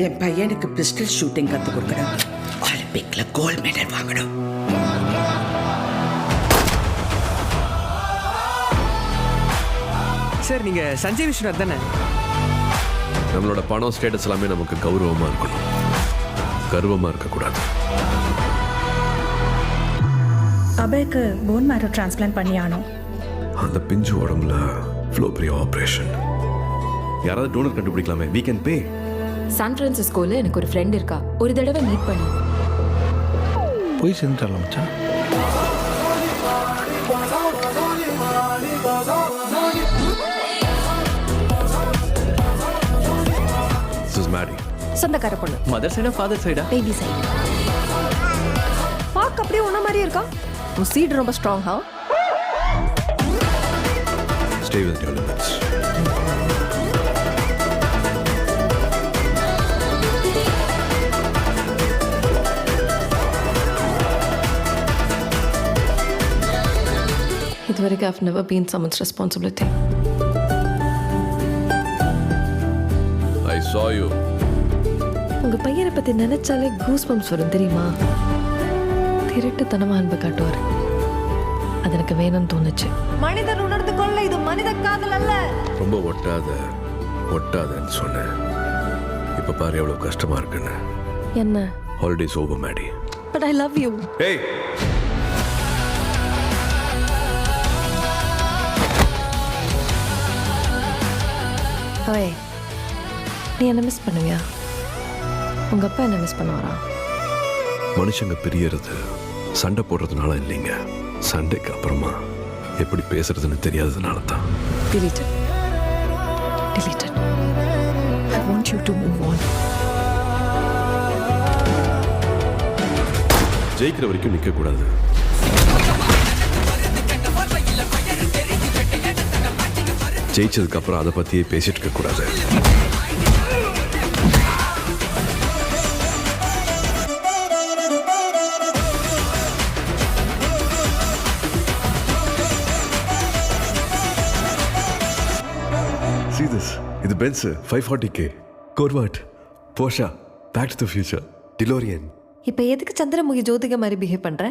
என் பையனுக்கு pistol shooting கற்றுக் கொடுக்கணும். ஒலிம்பிக்ல கோல்ட் மெடல் வாங்கணும். சார் நீங்க சஞ்சய் விஸ்வநாத் தானே? நம்மளோட பணம் ஸ்டேட்டஸ் எல்லாமே நமக்கு கௌரவமா இருக்கணும், கர்வமா இருக்கக்கூடாது. அபேக்கு போன் மேரோ டிரான்ஸ்பிளான்ட் பண்ணியானோம். அந்த பிஞ்சு உடம்புல ஃப்ளோ பெரிய ஆப்ரேஷன். யாராவது டோனர் கண்டுபிடிக்கலாமே. we can pay. சான் பிரான்சிஸ்கோல எனக்கு ஒரு ஃப்ரெண்ட் இருக்கா. ஒரு தடவை மீட் பண்ணி போய் சேர்ந்துட்டாலும் மச்சான். This is Maddie. சொந்தக்கார பொண்ணு. மதர் சைடா ஃபாதர் சைடா? Baby side. பார்க்க அப்படியே உன்ன மாதிரி இருக்கா. உன் சீட் ரொம்ப ஸ்ட்ராங்கா. Stay with your limits. இதுவரைக்கும் I've never been someone's responsibility. I saw you. உங்க பையனை பத்தி நினைச்சாலே கூஸ் பம்ப்ஸ் வரும் தெரியுமா? திருட்டுத்தனமா அன்பை காட்டுவார். அது எனக்கு வேணும்னு தோணுச்சு. மனிதன் உணர்ந்து கொள்ள இது மனித காதல் அல்ல. ரொம்ப ஒட்டாதன்னு சொன்னேன். இப்ப பாரு எவ்வளவு கஷ்டமா இருக்குன்னு. என்ன? Holidays over Maddy. But I love you. Hey. ஓய், நீ என்ன மிஸ் பண்ணுவியா? உங்க அப்பா என்ன மிஸ் பண்ணுவாரா? மனுஷங்க பிரியறது சண்டை போடுறதுனால இல்லைங்க, சண்டைக்கு அப்புறமா எப்படி பேசுறதுன்னு தெரியாததுனால தான். Delete it. I want you to move on. ஜெயிக்கிற வரைக்கும் நிக்க கூடாது. ஜெயிச்சதுக்கு அப்புறம் அதை பத்தியே பேசிட்டு இருக்க கூடாது. See this. இது Benz 540K, Corvette, Porsche, back to the future, DeLorean. இப்போ எதுக்கு சந்திரமுகி ஜோதிகா மாதிரி பிஹேவ் பண்ற?